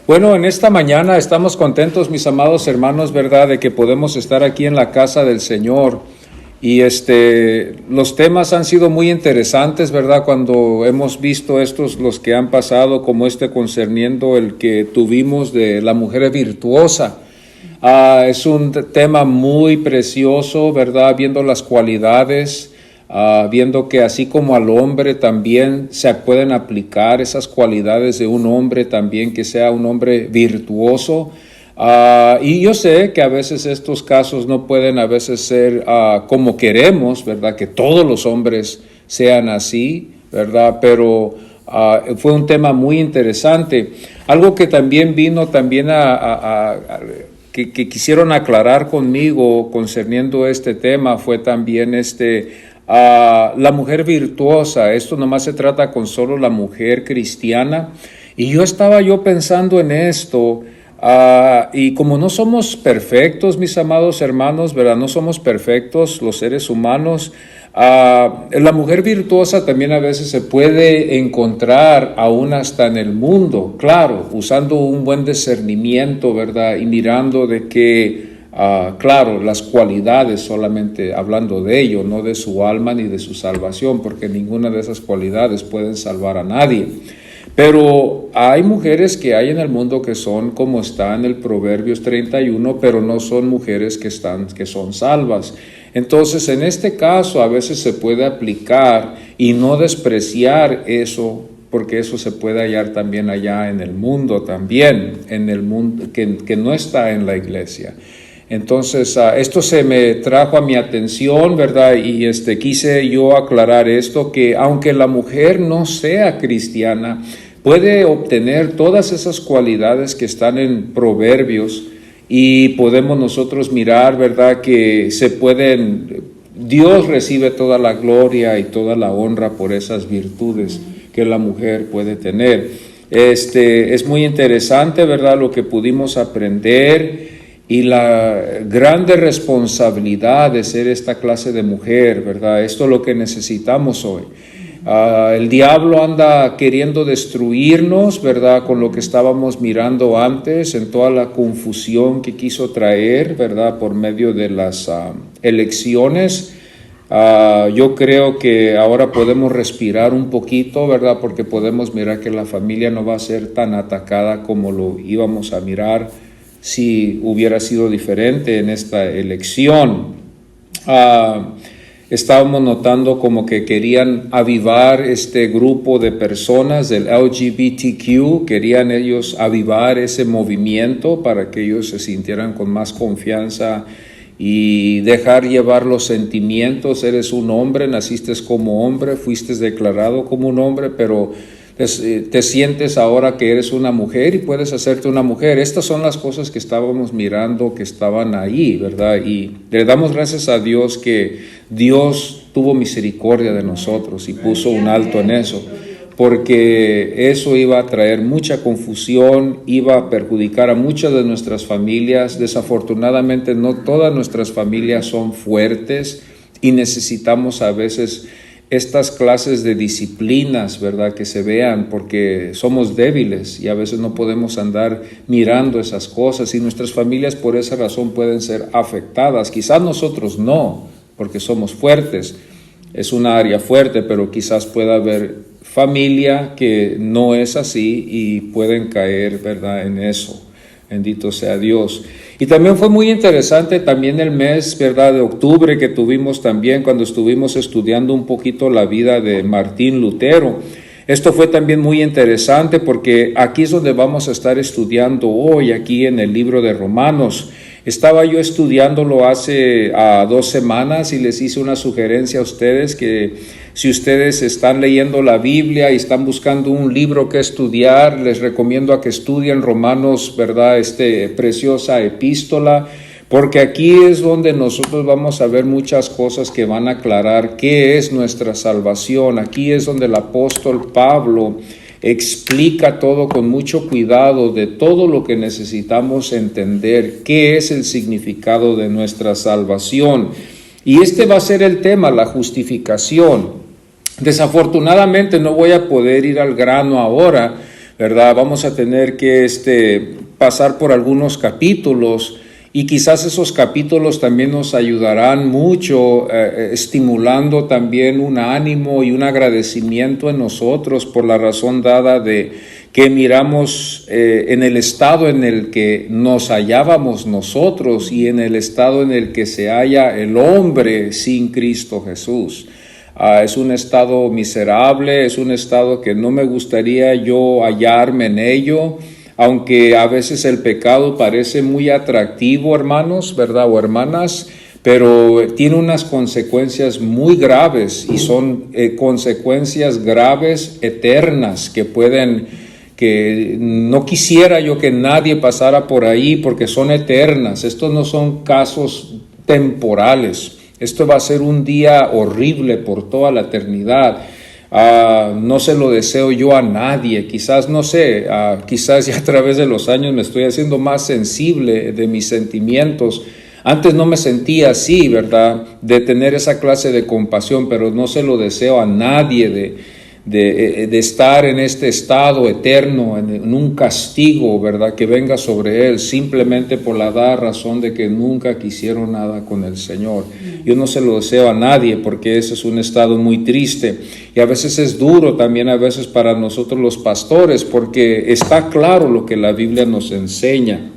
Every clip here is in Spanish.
Bueno, en esta mañana estamos contentos, mis amados hermanos, ¿verdad?, de que podemos estar aquí en la casa del Señor. Y los temas han sido muy interesantes, ¿verdad?, cuando hemos visto los que han pasado, como concerniendo el que tuvimos de la mujer virtuosa. Es un tema muy precioso, ¿verdad?, viendo las cualidades, viendo que así como al hombre también se pueden aplicar esas cualidades de un hombre también, que sea un hombre virtuoso. Y yo sé que a veces estos casos no pueden a veces ser como queremos, ¿verdad?, que todos los hombres sean así, ¿verdad? Pero fue un tema muy interesante. Algo que también vino también que quisieron aclarar conmigo concerniendo este tema fue también la mujer virtuosa. Esto nomás se trata con solo la mujer cristiana. Y yo estaba pensando en esto, y como no somos perfectos, mis amados hermanos, ¿verdad? No somos perfectos los seres humanos. La mujer virtuosa también a veces se puede encontrar aún hasta en el mundo, claro, usando un buen discernimiento, ¿verdad? Y mirando de que claro, las cualidades, solamente hablando de ello, no de su alma ni de su salvación, porque ninguna de esas cualidades pueden salvar a nadie. Pero hay mujeres que hay en el mundo que son como está en el Proverbios 31, pero no son mujeres que son salvas. Entonces, en este caso, a veces se puede aplicar y no despreciar eso, porque eso se puede hallar también allá en el mundo, en el mundo que no está en la iglesia. Entonces, esto se me trajo a mi atención, ¿verdad? Y quise yo aclarar esto, que aunque la mujer no sea cristiana, puede obtener todas esas cualidades que están en Proverbios, y podemos nosotros mirar, ¿verdad?, que Dios recibe toda la gloria y toda la honra por esas virtudes que la mujer puede tener. Es muy interesante, ¿verdad?, lo que pudimos aprender, y la grande responsabilidad de ser esta clase de mujer, ¿verdad? Esto es lo que necesitamos hoy. El diablo anda queriendo destruirnos, ¿verdad?, con lo que estábamos mirando antes, en toda la confusión que quiso traer, ¿verdad?, por medio de las elecciones. Yo creo que ahora podemos respirar un poquito, ¿verdad?, porque podemos mirar que la familia no va a ser tan atacada como lo íbamos a mirar si hubiera sido diferente en esta elección. Estábamos notando como que querían avivar este grupo de personas del LGBTQ, querían ellos avivar ese movimiento para que ellos se sintieran con más confianza y dejar llevar los sentimientos. Eres un hombre, naciste como hombre, fuiste declarado como un hombre, pero te sientes ahora que eres una mujer y puedes hacerte una mujer. Estas son las cosas que estábamos mirando, que estaban ahí, ¿verdad? Y le damos gracias a Dios que Dios tuvo misericordia de nosotros y puso un alto en eso, porque eso iba a traer mucha confusión, iba a perjudicar a muchas de nuestras familias. Desafortunadamente no todas nuestras familias son fuertes y necesitamos a veces estas clases de disciplinas, ¿verdad?, que se vean, porque somos débiles y a veces no podemos andar mirando esas cosas, y nuestras familias por esa razón pueden ser afectadas. Quizás nosotros no, porque somos fuertes, es una área fuerte, pero quizás pueda haber familia que no es así y pueden caer, ¿verdad?, en eso. Bendito sea Dios. Y también fue muy interesante también el mes, ¿verdad?, de octubre, que tuvimos también cuando estuvimos estudiando un poquito la vida de Martín Lutero. Esto fue también muy interesante porque aquí es donde vamos a estar estudiando hoy, aquí en el libro de Romanos. Estaba yo estudiándolo hace 2 semanas y les hice una sugerencia a ustedes que si ustedes están leyendo la Biblia y están buscando un libro que estudiar, les recomiendo a que estudien Romanos, ¿verdad?, preciosa epístola, porque aquí es donde nosotros vamos a ver muchas cosas que van a aclarar qué es nuestra salvación. Aquí es donde el apóstol Pablo explica todo con mucho cuidado de todo lo que necesitamos entender, qué es el significado de nuestra salvación. Y va a ser el tema, la justificación. Desafortunadamente no voy a poder ir al grano ahora, ¿verdad? Vamos a tener que pasar por algunos capítulos y quizás esos capítulos también nos ayudarán mucho, estimulando también un ánimo y un agradecimiento en nosotros por la razón dada de que miramos en el estado en el que nos hallábamos nosotros y en el estado en el que se halla el hombre sin Cristo Jesús. Es un estado miserable, es un estado que no me gustaría yo hallarme en ello, aunque a veces el pecado parece muy atractivo, hermanos, ¿verdad? O hermanas, pero tiene unas consecuencias muy graves y son consecuencias graves eternas que no quisiera yo que nadie pasara por ahí porque son eternas. Estos no son casos temporales. Esto va a ser un día horrible por toda la eternidad. No se lo deseo yo a nadie. Quizás, no sé, quizás ya a través de los años me estoy haciendo más sensible de mis sentimientos. Antes no me sentía así, ¿verdad? De tener esa clase de compasión, pero no se lo deseo a nadie de estar en este estado eterno, en un castigo, ¿verdad? Que venga sobre él, simplemente por la dada razón de que nunca quisieron nada con el Señor. Yo no se lo deseo a nadie porque ese es un estado muy triste y a veces es duro también a veces para nosotros los pastores porque está claro lo que la Biblia nos enseña.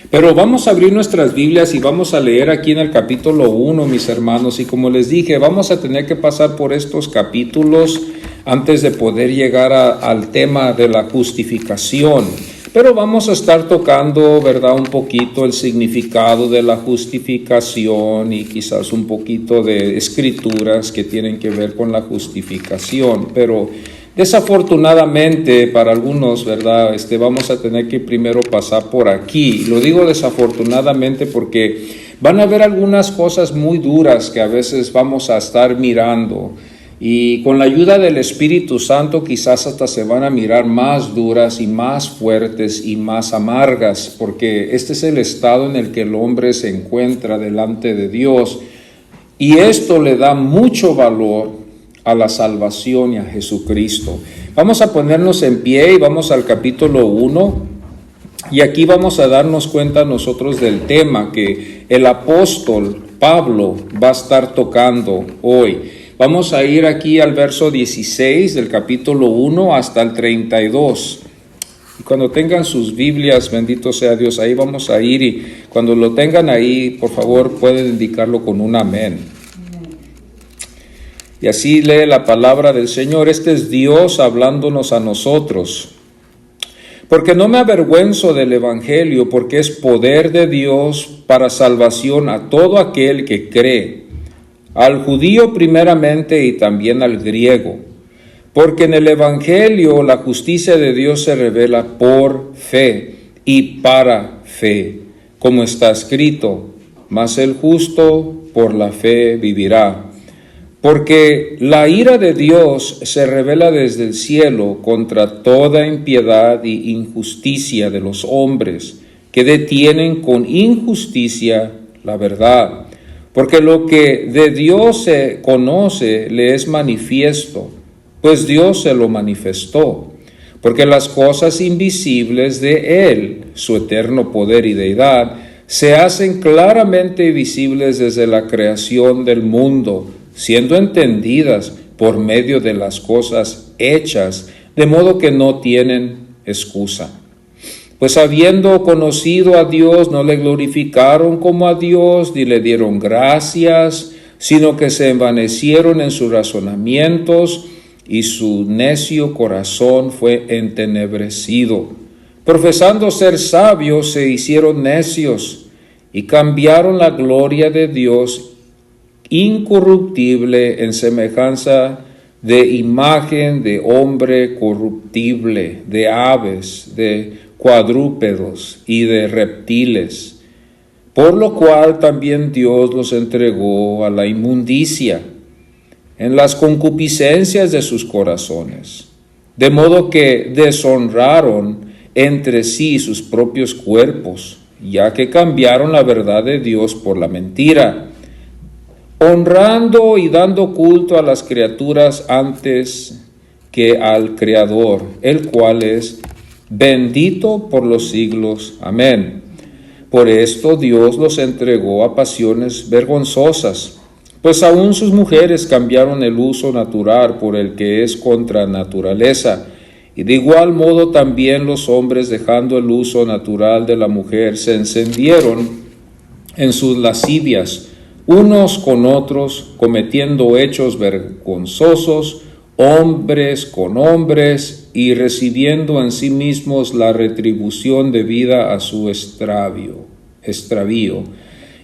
Pero vamos a abrir nuestras Biblias y vamos a leer aquí en el capítulo 1, mis hermanos, y como les dije, vamos a tener que pasar por estos capítulos antes de poder llegar al tema de la justificación. Pero vamos a estar tocando, ¿verdad?, un poquito el significado de la justificación y quizás un poquito de escrituras que tienen que ver con la justificación, pero desafortunadamente para algunos, ¿verdad? Vamos a tener que primero pasar por aquí. Lo digo desafortunadamente porque van a haber algunas cosas muy duras que a veces vamos a estar mirando y con la ayuda del Espíritu Santo quizás hasta se van a mirar más duras y más fuertes y más amargas, porque este es el estado en el que el hombre se encuentra delante de Dios y esto le da mucho valor a la salvación y a Jesucristo. Vamos a ponernos en pie y vamos al capítulo 1 y aquí vamos a darnos cuenta nosotros del tema que el apóstol Pablo va a estar tocando hoy. Vamos a ir aquí al verso 16 del capítulo 1 hasta el 32. Y cuando tengan sus Biblias, bendito sea Dios, ahí vamos a ir y cuando lo tengan ahí, por favor, pueden indicarlo con un amén. Y así lee la palabra del Señor. Este es Dios hablándonos a nosotros. Porque no me avergüenzo del Evangelio, porque es poder de Dios para salvación a todo aquel que cree, al judío primeramente y también al griego. Porque en el Evangelio la justicia de Dios se revela por fe y para fe, como está escrito, mas el justo por la fe vivirá. Porque la ira de Dios se revela desde el cielo contra toda impiedad y injusticia de los hombres, que detienen con injusticia la verdad. Porque lo que de Dios se conoce le es manifiesto, pues Dios se lo manifestó. Porque las cosas invisibles de Él, su eterno poder y deidad, se hacen claramente visibles desde la creación del mundo, siendo entendidas por medio de las cosas hechas, de modo que no tienen excusa. Pues habiendo conocido a Dios, no le glorificaron como a Dios, ni le dieron gracias, sino que se envanecieron en sus razonamientos, y su necio corazón fue entenebrecido. Profesando ser sabios, se hicieron necios, y cambiaron la gloria de Dios incorruptible en semejanza de imagen de hombre corruptible, de aves, de cuadrúpedos y de reptiles, por lo cual también Dios los entregó a la inmundicia en las concupiscencias de sus corazones, de modo que deshonraron entre sí sus propios cuerpos, ya que cambiaron la verdad de Dios por la mentira, honrando y dando culto a las criaturas antes que al Creador, el cual es bendito por los siglos. Amén. Por esto Dios los entregó a pasiones vergonzosas, pues aún sus mujeres cambiaron el uso natural por el que es contra naturaleza. Y de igual modo también los hombres, dejando el uso natural de la mujer, se encendieron en sus lascivias, unos con otros, cometiendo hechos vergonzosos, hombres con hombres, y recibiendo en sí mismos la retribución debida a su extravío.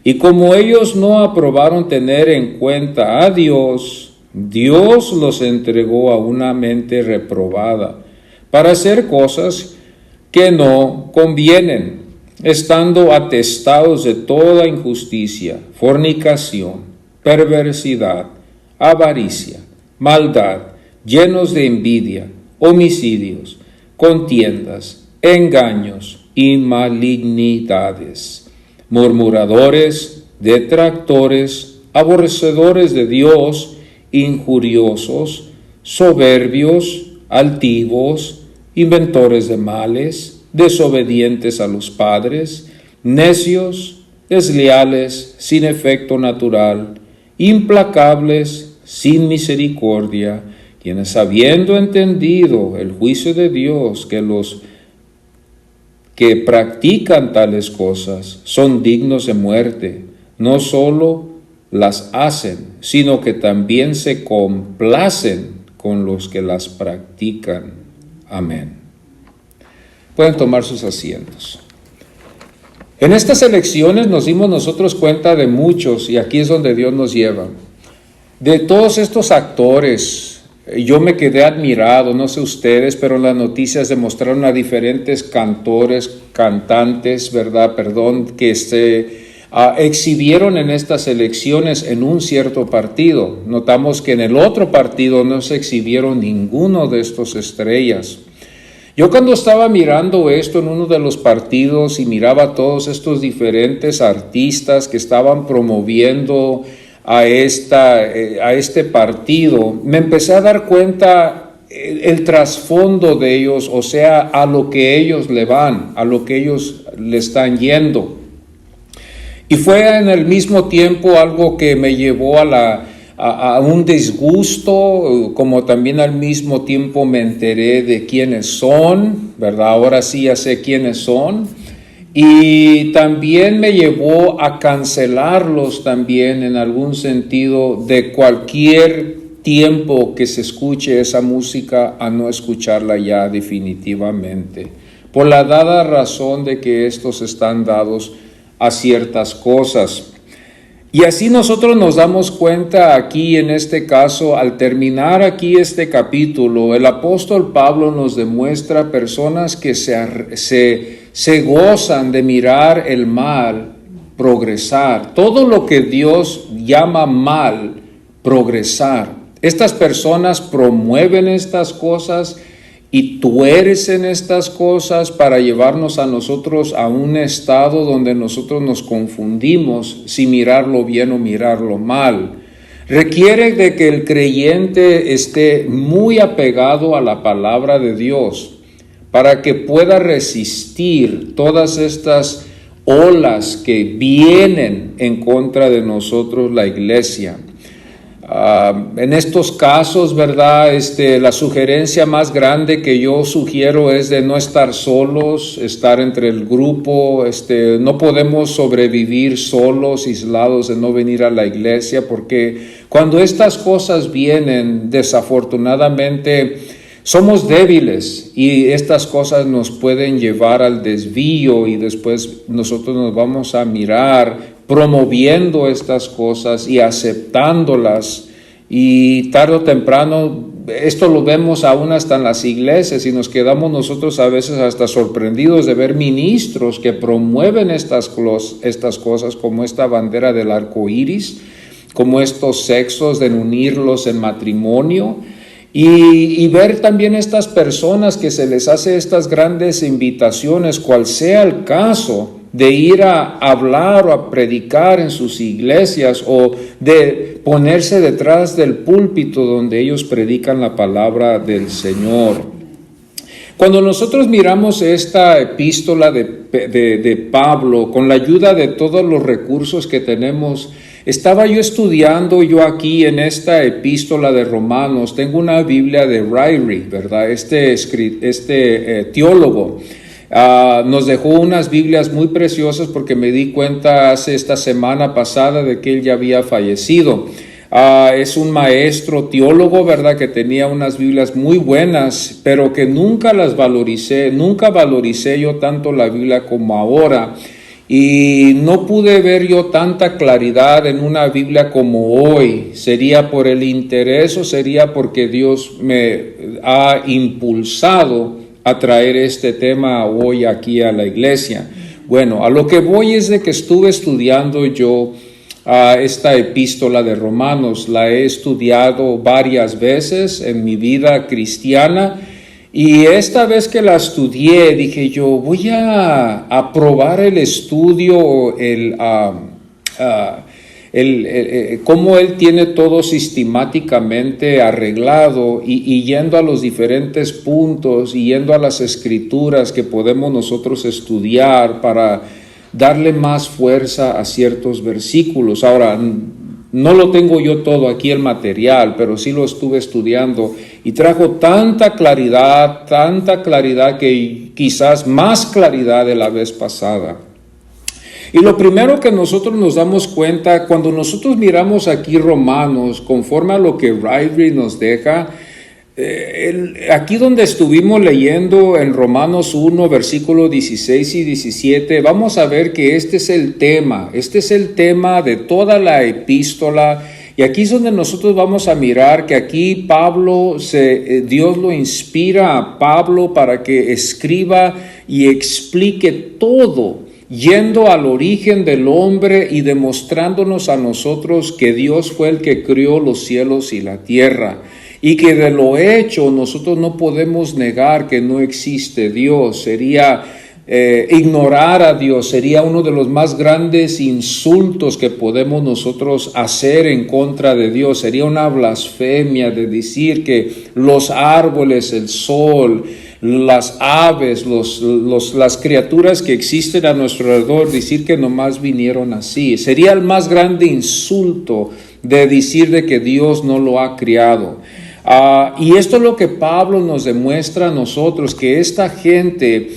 Y como ellos no aprobaron tener en cuenta a Dios, Dios los entregó a una mente reprobada, para hacer cosas que no convienen, estando atestados de toda injusticia, fornicación, perversidad, avaricia, maldad, llenos de envidia, homicidios, contiendas, engaños y malignidades, murmuradores, detractores, aborrecedores de Dios, injuriosos, soberbios, altivos, inventores de males, desobedientes a los padres, necios, desleales, sin efecto natural, implacables, sin misericordia, quienes habiendo entendido el juicio de Dios, que los que practican tales cosas son dignos de muerte, no solo las hacen, sino que también se complacen con los que las practican. Amén. Pueden tomar sus asientos. En estas elecciones nos dimos nosotros cuenta de muchos, y aquí es donde Dios nos lleva, de todos estos actores. Yo me quedé admirado, no sé ustedes, pero en las noticias demostraron a diferentes cantantes, que exhibieron en estas elecciones en un cierto partido. Notamos que en el otro partido no se exhibieron ninguno de estos estrellas. Yo cuando estaba mirando esto en uno de los partidos y miraba todos estos diferentes artistas que estaban promoviendo a este partido, me empecé a dar cuenta el trasfondo de ellos, o sea, a lo que ellos le van, a lo que ellos le están yendo. Y fue en el mismo tiempo algo que me llevó a un disgusto, como también al mismo tiempo me enteré de quiénes son, ¿verdad? Ahora sí ya sé quiénes son. Y también me llevó a cancelarlos también en algún sentido de cualquier tiempo que se escuche esa música a no escucharla ya definitivamente, por la dada razón de que estos están dados a ciertas cosas. Y así nosotros nos damos cuenta aquí en este caso, al terminar aquí este capítulo, el apóstol Pablo nos demuestra personas que se gozan de mirar el mal progresar. Todo lo que Dios llama mal, progresar. Estas personas promueven estas cosas y tuercen estas cosas para llevarnos a nosotros a un estado donde nosotros nos confundimos si mirarlo bien o mirarlo mal. Requiere de que el creyente esté muy apegado a la palabra de Dios para que pueda resistir todas estas olas que vienen en contra de nosotros, la iglesia. En estos casos, ¿verdad? La sugerencia más grande que yo sugiero es de no estar solos, estar entre el grupo. No podemos sobrevivir solos, aislados, de no venir a la iglesia, porque cuando estas cosas vienen, desafortunadamente, somos débiles y estas cosas nos pueden llevar al desvío y después nosotros nos vamos a mirar promoviendo estas cosas y aceptándolas, y tarde o temprano esto lo vemos aún hasta en las iglesias y nos quedamos nosotros a veces hasta sorprendidos de ver ministros que promueven estas cosas como esta bandera del arco iris, como estos sexos de unirlos en matrimonio. Y ver también estas personas que se les hace estas grandes invitaciones, cual sea el caso, de ir a hablar o a predicar en sus iglesias o de ponerse detrás del púlpito donde ellos predican la palabra del Señor. Cuando nosotros miramos esta epístola de Pablo, con la ayuda de todos los recursos que tenemos, estaba yo estudiando aquí en esta epístola de Romanos. Tengo una Biblia de Ryrie, ¿verdad? Este teólogo nos dejó unas Biblias muy preciosas porque me di cuenta esta semana pasada de que él ya había fallecido. Es un maestro teólogo, ¿verdad? Que tenía unas Biblias muy buenas, pero que nunca valoricé yo tanto la Biblia como ahora. Y no pude ver yo tanta claridad en una Biblia como hoy. ¿Sería por el interés o sería porque Dios me ha impulsado a traer este tema hoy aquí a la iglesia? Bueno, a lo que voy es de que estuve estudiando yo esta epístola de Romanos. La he estudiado varias veces en mi vida cristiana y esta vez que la estudié dije yo voy a probar el estudio, cómo él tiene todo sistemáticamente arreglado y yendo a los diferentes puntos y yendo a las escrituras que podemos nosotros estudiar para darle más fuerza a ciertos versículos. Ahora, no lo tengo yo todo aquí el material, pero sí lo estuve estudiando y trajo tanta claridad que quizás más claridad de la vez pasada. Y lo primero que nosotros nos damos cuenta, cuando nosotros miramos aquí Romanos, conforme a lo que Ryrie nos deja, aquí donde estuvimos leyendo en Romanos 1, versículos 16 y 17, vamos a ver que este es el tema de toda la epístola. Y aquí es donde nosotros vamos a mirar que aquí Dios lo inspira a Pablo para que escriba y explique todo, yendo al origen del hombre y demostrándonos a nosotros que Dios fue el que crió los cielos y la tierra. Y que de lo hecho nosotros no podemos negar que no existe Dios. Sería ignorar a Dios, sería uno de los más grandes insultos que podemos nosotros hacer en contra de Dios. Sería una blasfemia de decir que los árboles, el sol, las aves, las criaturas que existen a nuestro alrededor, decir que nomás vinieron así. Sería el más grande insulto de decir de que Dios no lo ha criado. Y esto es lo que Pablo nos demuestra a nosotros, que esta gente,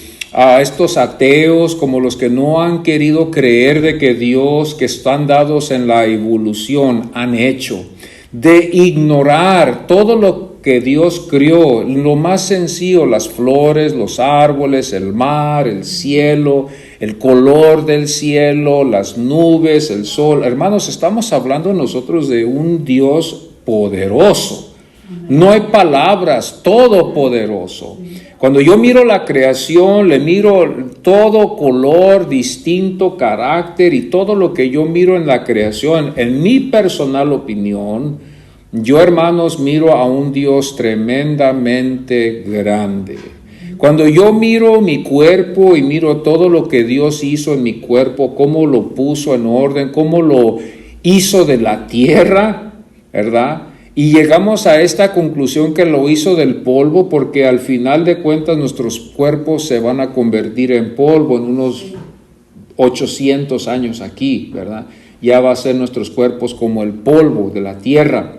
estos ateos, como los que no han querido creer de que Dios, que están dados en la evolución, han hecho, de ignorar todo lo que Dios crió, lo más sencillo, las flores, los árboles, el mar, el cielo, el color del cielo, las nubes, el sol. Hermanos, estamos hablando nosotros de un Dios poderoso. No hay palabras, todopoderoso. Cuando yo miro la creación, le miro todo color, distinto carácter y todo lo que yo miro en la creación, en mi personal opinión, yo, hermanos, miro a un Dios tremendamente grande. Cuando yo miro mi cuerpo y miro todo lo que Dios hizo en mi cuerpo, cómo lo puso en orden, cómo lo hizo de la tierra, ¿verdad? Y llegamos a esta conclusión que lo hizo del polvo, porque al final de cuentas nuestros cuerpos se van a convertir en polvo en unos 800 años aquí, ¿verdad? Ya va a ser nuestros cuerpos como el polvo de la tierra.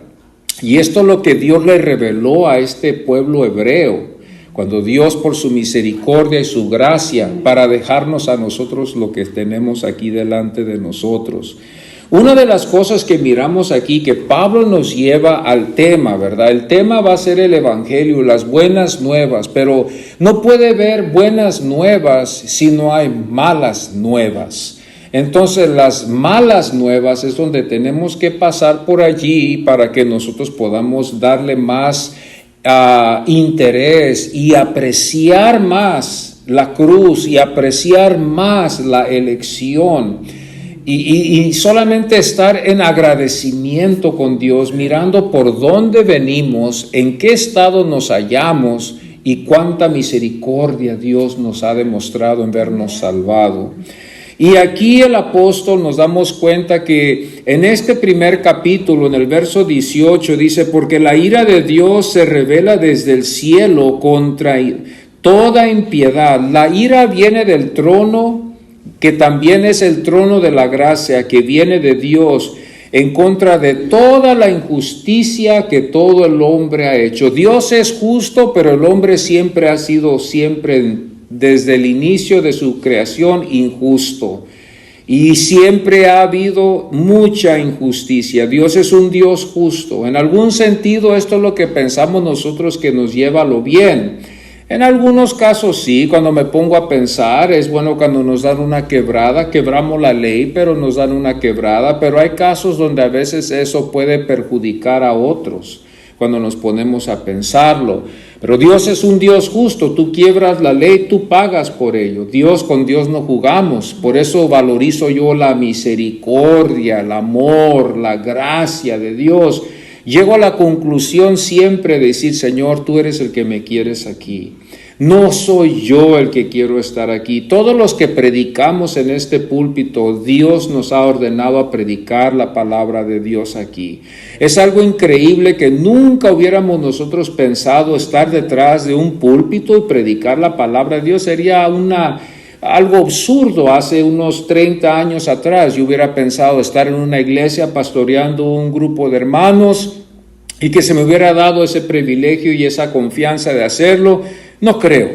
Y esto es lo que Dios le reveló a este pueblo hebreo, cuando Dios por su misericordia y su gracia, para dejarnos a nosotros lo que tenemos aquí delante de nosotros. Una de las cosas que miramos aquí, que Pablo nos lleva al tema, ¿verdad? El tema va a ser el evangelio, las buenas nuevas, pero no puede haber buenas nuevas si no hay malas nuevas. Entonces las malas nuevas es donde tenemos que pasar por allí para que nosotros podamos darle más interés y apreciar más la cruz y apreciar más la elección. Y solamente estar en agradecimiento con Dios, mirando por dónde venimos, en qué estado nos hallamos y cuánta misericordia Dios nos ha demostrado en vernos salvado. Y aquí el apóstol nos damos cuenta que en este primer capítulo, en el verso 18, dice, porque la ira de Dios se revela desde el cielo contra toda impiedad. La ira viene del trono, que también es el trono de la gracia, que viene de Dios, en contra de toda la injusticia que todo el hombre ha hecho. Dios es justo, pero el hombre siempre ha sido, desde el inicio de su creación, injusto. Y siempre ha habido mucha injusticia. Dios es un Dios justo. En algún sentido, esto es lo que pensamos nosotros que nos lleva a lo bien. En algunos casos sí, cuando me pongo a pensar, es bueno cuando nos dan una quebrada, quebramos la ley, pero nos dan una quebrada, pero hay casos donde a veces eso puede perjudicar a otros, cuando nos ponemos a pensarlo. Pero Dios es un Dios justo, tú quiebras la ley, tú pagas por ello. Con Dios no jugamos, por eso valorizo yo la misericordia, el amor, la gracia de Dios. Llego a la conclusión siempre de decir, Señor, tú eres el que me quieres aquí. No soy yo el que quiero estar aquí. Todos los que predicamos en este púlpito, Dios nos ha ordenado a predicar la palabra de Dios aquí. Es algo increíble que nunca hubiéramos nosotros pensado estar detrás de un púlpito y predicar la palabra de Dios. Sería algo absurdo. Hace unos 30 años atrás yo hubiera pensado estar en una iglesia pastoreando un grupo de hermanos y que se me hubiera dado ese privilegio y esa confianza de hacerlo. No creo,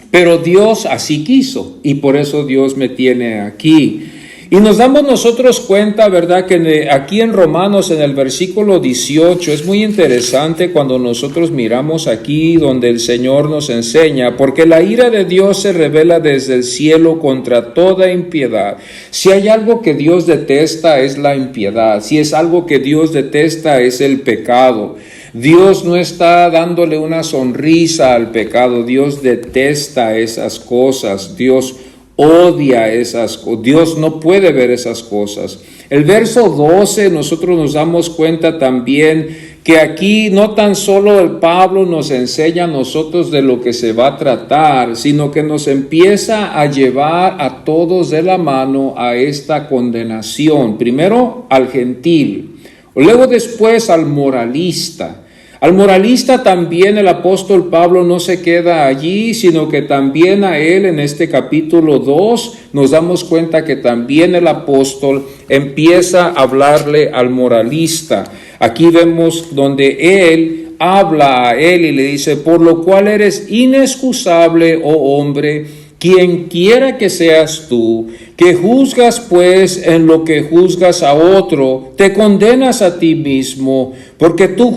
pero Dios así quiso y por eso Dios me tiene aquí. Y nos damos nosotros cuenta, ¿verdad?, que aquí en Romanos, en el versículo 18, es muy interesante cuando nosotros miramos aquí donde el Señor nos enseña, porque la ira de Dios se revela desde el cielo contra toda impiedad. Si hay algo que Dios detesta es la impiedad, si es algo que Dios detesta es el pecado. Dios no está dándole una sonrisa al pecado, Dios detesta esas cosas, Dios odia esas cosas, Dios no puede ver esas cosas. El verso 12 nosotros nos damos cuenta también que aquí no tan solo el Pablo nos enseña a nosotros de lo que se va a tratar, sino que nos empieza a llevar a todos de la mano a esta condenación. Primero al gentil, luego después al moralista. Al moralista también el apóstol Pablo no se queda allí, sino que también a él en este capítulo 2 nos damos cuenta que también el apóstol empieza a hablarle al moralista. Aquí vemos donde él habla a él y le dice, por lo cual eres inexcusable, oh hombre, quien quiera que seas tú, que juzgas pues en lo que juzgas a otro, te condenas a ti mismo, porque tú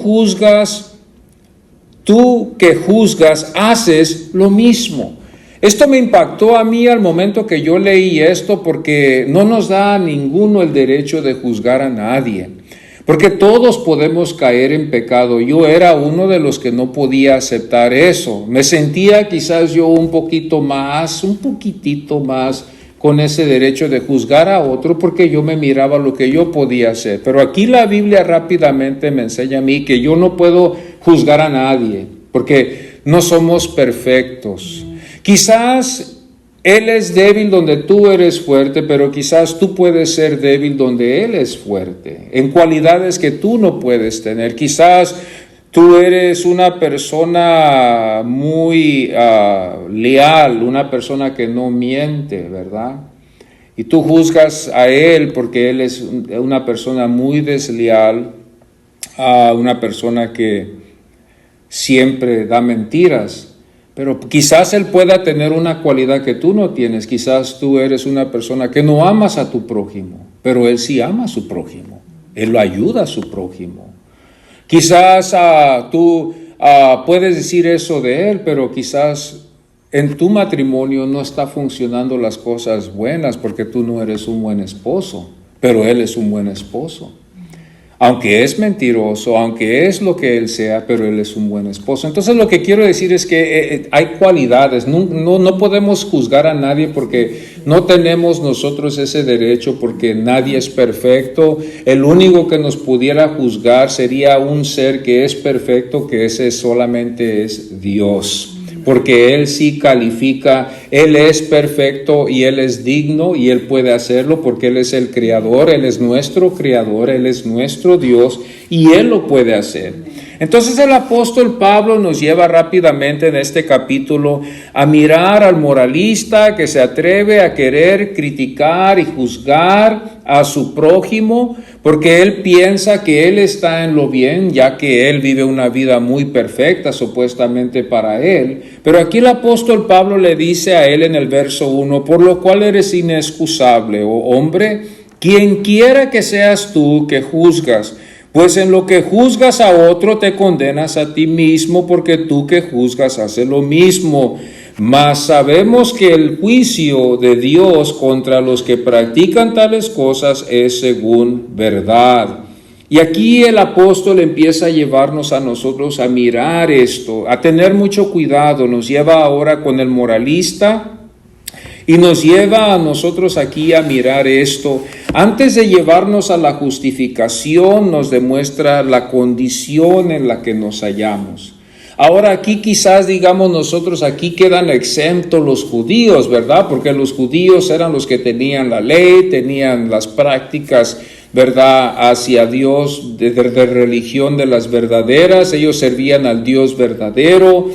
que juzgas, haces lo mismo. Esto me impactó a mí al momento que yo leí esto, porque no nos da a ninguno el derecho de juzgar a nadie. Porque todos podemos caer en pecado. Yo era uno de los que no podía aceptar eso. Me sentía quizás yo un poquitito más con ese derecho de juzgar a otro porque yo me miraba lo que yo podía hacer. Pero aquí la Biblia rápidamente me enseña a mí que yo no puedo juzgar a nadie porque no somos perfectos. Quizás Él es débil donde tú eres fuerte, pero quizás tú puedes ser débil donde Él es fuerte, en cualidades que tú no puedes tener. Quizás tú eres una persona muy leal, una persona que no miente, ¿verdad? Y tú juzgas a Él porque Él es una persona muy desleal, una persona que siempre da mentiras. Pero quizás Él pueda tener una cualidad que tú no tienes. Quizás tú eres una persona que no amas a tu prójimo, pero Él sí ama a su prójimo. Él lo ayuda a su prójimo. Quizás tú puedes decir eso de Él, pero quizás en tu matrimonio no está funcionando las cosas buenas porque tú no eres un buen esposo, pero Él es un buen esposo. Aunque es mentiroso, aunque es lo que él sea, pero él es un buen esposo. Entonces lo que quiero decir es que hay cualidades, no podemos juzgar a nadie porque no tenemos nosotros ese derecho, porque nadie es perfecto. El único que nos pudiera juzgar sería un ser que es perfecto, que ese solamente es Dios. porque Él sí califica, Él es perfecto y Él es digno y Él puede hacerlo porque Él es el Creador, Él es nuestro Creador, Él es nuestro Dios y Él lo puede hacer. Entonces el apóstol Pablo nos lleva rápidamente en este capítulo a mirar al moralista que se atreve a querer criticar y juzgar a su prójimo porque él piensa que él está en lo bien, ya que él vive una vida muy perfecta supuestamente para él. Pero aquí el apóstol Pablo le dice a él en el verso 1, por lo cual eres inexcusable, oh hombre, quien quiera que seas tú que juzgas, pues en lo que juzgas a otro te condenas a ti mismo, porque tú que juzgas haces lo mismo. Mas sabemos que el juicio de Dios contra los que practican tales cosas es según verdad. Y aquí el apóstol empieza a llevarnos a nosotros a mirar esto, a tener mucho cuidado. Nos lleva ahora con el moralista y nos lleva a nosotros aquí a mirar esto. Antes de llevarnos a la justificación, nos demuestra la condición en la que nos hallamos. Ahora aquí quizás digamos nosotros aquí quedan exentos los judíos, ¿verdad? Porque los judíos eran los que tenían la ley, tenían las prácticas, ¿verdad? Hacia Dios de religión de las verdaderas, ellos servían al Dios verdadero.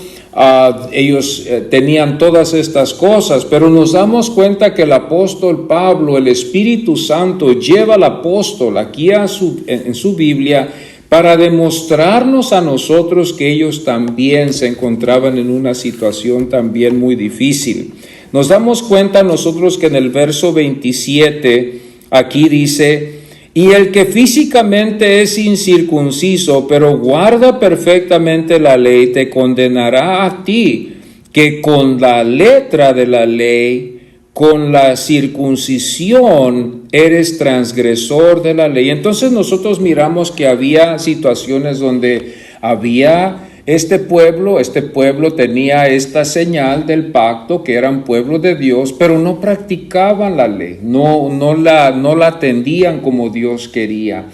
Ellos tenían todas estas cosas, pero nos damos cuenta que el apóstol Pablo, el Espíritu Santo, lleva al apóstol aquí en su Biblia para demostrarnos a nosotros que ellos también se encontraban en una situación también muy difícil. Nos damos cuenta nosotros que en el verso 27 aquí dice: y el que físicamente es incircunciso, pero guarda perfectamente la ley, te condenará a ti, que con la letra de la ley, con la circuncisión, eres transgresor de la ley. Entonces nosotros miramos que había situaciones donde había este pueblo tenía esta señal del pacto, que eran pueblo de Dios, pero no practicaban la ley, no la atendían como Dios quería.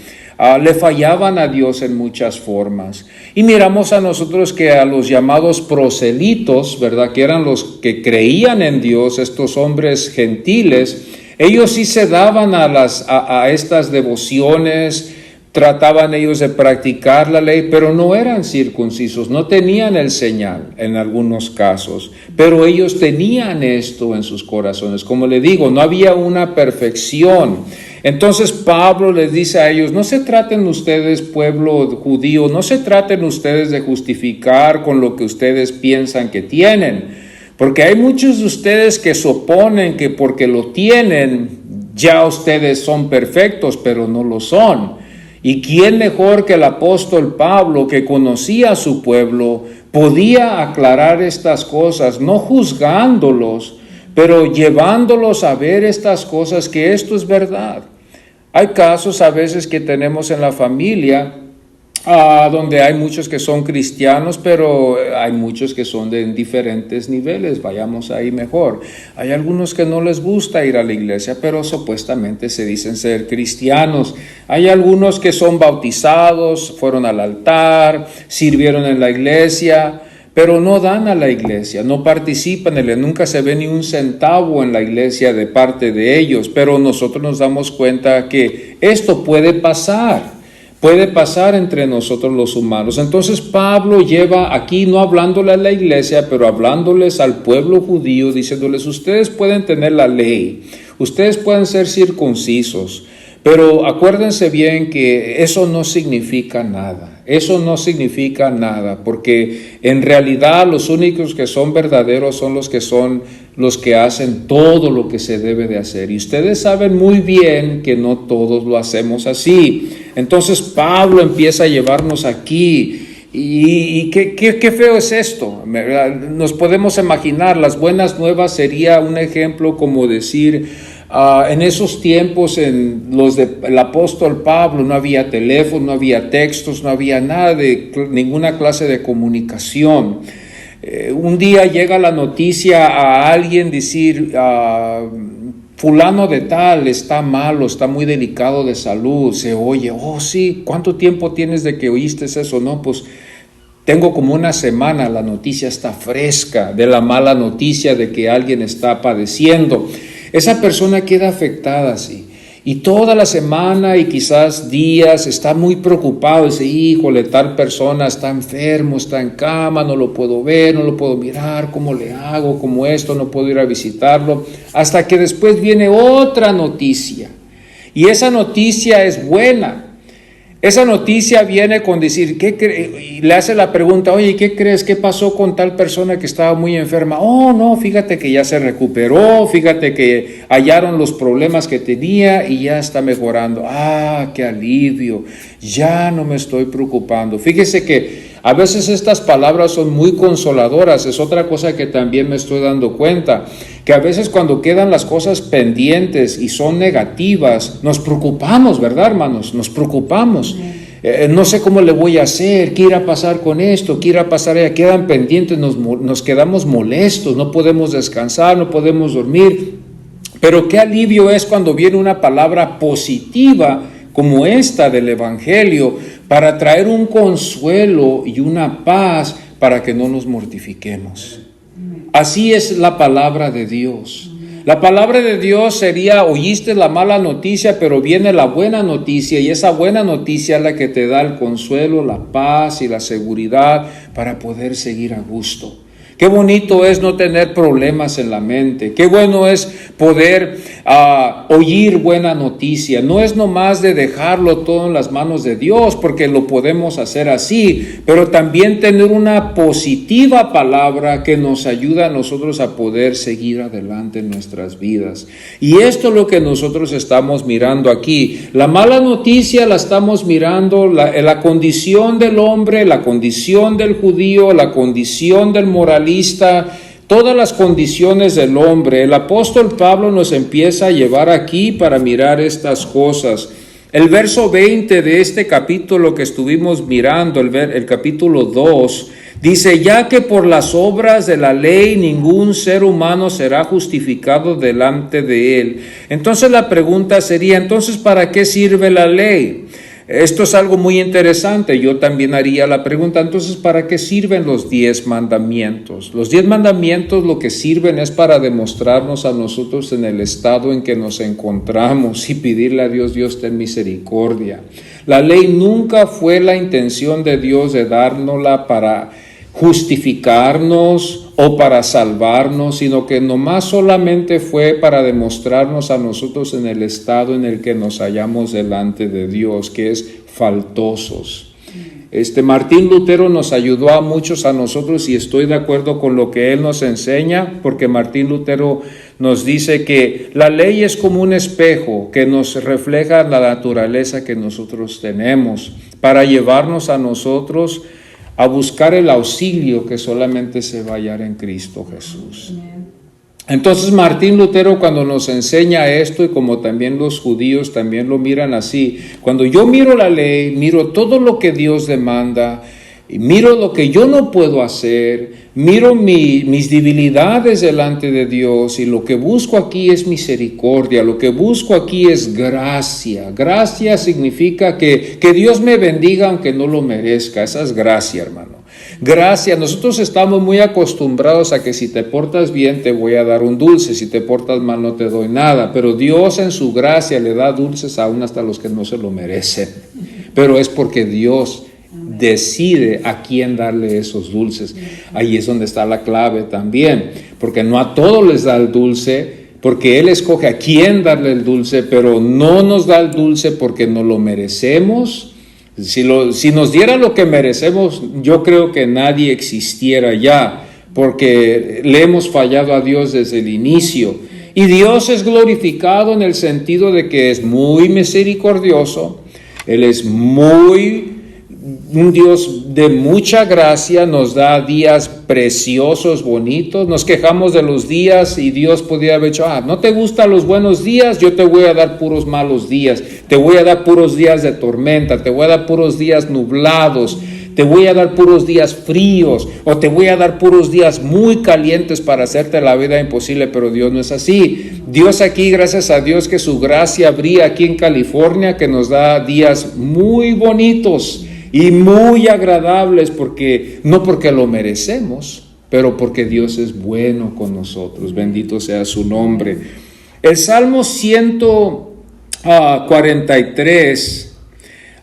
Le fallaban a Dios en muchas formas. Y miramos a nosotros que a los llamados proselitos, ¿verdad? Que eran los que creían en Dios, estos hombres gentiles, ellos sí se daban a estas devociones, trataban ellos de practicar la ley, pero no eran circuncisos, no tenían el señal en algunos casos, pero ellos tenían esto en sus corazones. Como le digo, no había una perfección. Entonces Pablo les dice a ellos: no se traten ustedes, pueblo judío, no se traten ustedes de justificar con lo que ustedes piensan que tienen, porque hay muchos de ustedes que suponen que porque lo tienen ya ustedes son perfectos, pero no lo son. ¿Y quién mejor que el apóstol Pablo, que conocía a su pueblo, podía aclarar estas cosas, no juzgándolos, pero llevándolos a ver estas cosas, que esto es verdad? Hay casos a veces que tenemos en la familia donde hay muchos que son cristianos, pero hay muchos que son de diferentes niveles, vayamos ahí mejor. Hay algunos que no les gusta ir a la iglesia, pero supuestamente se dicen ser cristianos. Hay algunos que son bautizados, fueron al altar, sirvieron en la iglesia, pero no dan a la iglesia, no participan en ella, nunca se ve ni un centavo en la iglesia de parte de ellos, pero nosotros nos damos cuenta que esto puede pasar entre nosotros los humanos. Entonces Pablo lleva aquí, no hablándole a la iglesia, pero hablándoles al pueblo judío, diciéndoles: ustedes pueden tener la ley, ustedes pueden ser circuncisos, pero acuérdense bien que eso no significa nada. Eso no significa nada, porque en realidad los únicos que son verdaderos son los que hacen todo lo que se debe de hacer. Y ustedes saben muy bien que no todos lo hacemos así. Entonces Pablo empieza a llevarnos aquí. Y qué feo es esto. Nos podemos imaginar, las buenas nuevas sería un ejemplo como decir: en esos tiempos, en los del apóstol Pablo, no había teléfono, no había textos, no había nada de ninguna clase de comunicación. Un día llega la noticia a alguien decir: fulano de tal está malo, está muy delicado de salud. Se oye: oh sí, ¿cuánto tiempo tienes de que oíste eso? No, pues tengo como una semana, la noticia está fresca de la mala noticia de que alguien está padeciendo. Esa persona queda afectada así. Y toda la semana y quizás días está muy preocupado. Dice, híjole, tal persona está enfermo, está en cama, no lo puedo ver, no lo puedo mirar, ¿cómo le hago? ¿Cómo esto? No puedo ir a visitarlo. Hasta que después viene otra noticia. Y esa noticia es buena. Esa noticia viene con decir, y le hace la pregunta, oye, ¿qué crees? ¿Qué pasó con tal persona que estaba muy enferma? Oh, no, fíjate que ya se recuperó, fíjate que hallaron los problemas que tenía y ya está mejorando. Ah, qué alivio, ya no me estoy preocupando. Fíjese que a veces estas palabras son muy consoladoras. Es otra cosa que también me estoy dando cuenta, que a veces cuando quedan las cosas pendientes y son negativas, nos preocupamos, ¿verdad, hermanos? Nos preocupamos. No sé cómo le voy a hacer, qué irá a pasar con esto, qué irá a pasar allá. Quedan pendientes, nos quedamos molestos, no podemos descansar, no podemos dormir. Pero qué alivio es cuando viene una palabra positiva como esta del Evangelio, para traer un consuelo y una paz para que no nos mortifiquemos. Así es la palabra de Dios. La palabra de Dios sería, oíste la mala noticia, pero viene la buena noticia, y esa buena noticia es la que te da el consuelo, la paz y la seguridad para poder seguir a gusto. Qué bonito es no tener problemas en la mente. Qué bueno es poder oír buena noticia. No es nomás de dejarlo todo en las manos de Dios, porque lo podemos hacer así, pero también tener una positiva palabra que nos ayuda a nosotros a poder seguir adelante en nuestras vidas. Y esto es lo que nosotros estamos mirando aquí. La mala noticia la estamos mirando, la condición del hombre, la condición del judío, la condición del moralista, todas las condiciones del hombre. El apóstol Pablo nos empieza a llevar aquí para mirar estas cosas. El verso 20 de este capítulo que estuvimos mirando, el capítulo 2, dice, ya que por las obras de la ley ningún ser humano será justificado delante de él. Entonces la pregunta sería, entonces, ¿para qué sirve la ley? Esto es algo muy interesante. Yo también haría la pregunta, entonces, ¿para qué sirven los 10 mandamientos? Los 10 mandamientos lo que sirven es para demostrarnos a nosotros en el estado en que nos encontramos y pedirle a Dios, Dios ten misericordia. La ley nunca fue la intención de Dios de dárnosla para justificarnos o para salvarnos, sino que nomás solamente fue para demostrarnos a nosotros en el estado en el que nos hallamos delante de Dios, que es faltosos. Martín Lutero nos ayudó a muchos a nosotros, y estoy de acuerdo con lo que él nos enseña, porque Martín Lutero nos dice que la ley es como un espejo que nos refleja la naturaleza que nosotros tenemos, para llevarnos a nosotros a buscar el auxilio que solamente se va a hallar en Cristo Jesús. Entonces Martín Lutero, cuando nos enseña esto, y como también los judíos también lo miran así, cuando yo miro la ley, miro todo lo que Dios demanda, y miro lo que yo no puedo hacer, miro mis debilidades delante de Dios, y lo que busco aquí es misericordia, lo que busco aquí es gracia. Gracia significa que Dios me bendiga aunque no lo merezca. Esa es gracia, hermano. Gracia. Nosotros estamos muy acostumbrados a que si te portas bien te voy a dar un dulce, si te portas mal no te doy nada, pero Dios en su gracia le da dulces aún hasta los que no se lo merecen, pero es porque Dios decide a quién darle esos dulces. Ahí es donde está la clave también, porque no a todos les da el dulce, porque Él escoge a quién darle el dulce, pero no nos da el dulce porque no lo merecemos. Si nos diera lo que merecemos, yo creo que nadie existiera ya, porque le hemos fallado a Dios desde el inicio. Y Dios es glorificado en el sentido de que es muy misericordioso. Él es un Dios de mucha gracia, nos da días preciosos, bonitos. Nos quejamos de los días y Dios podría haber dicho, ¿no te gustan los buenos días? Yo te voy a dar puros malos días, te voy a dar puros días de tormenta, te voy a dar puros días nublados, te voy a dar puros días fríos, o te voy a dar puros días muy calientes para hacerte la vida imposible. Pero Dios no es así. Dios aquí, gracias a Dios que su gracia brilla aquí en California, que nos da días muy bonitos. y muy agradables, porque no porque lo merecemos, pero porque Dios es bueno con nosotros. Bendito sea su nombre. El Salmo 143,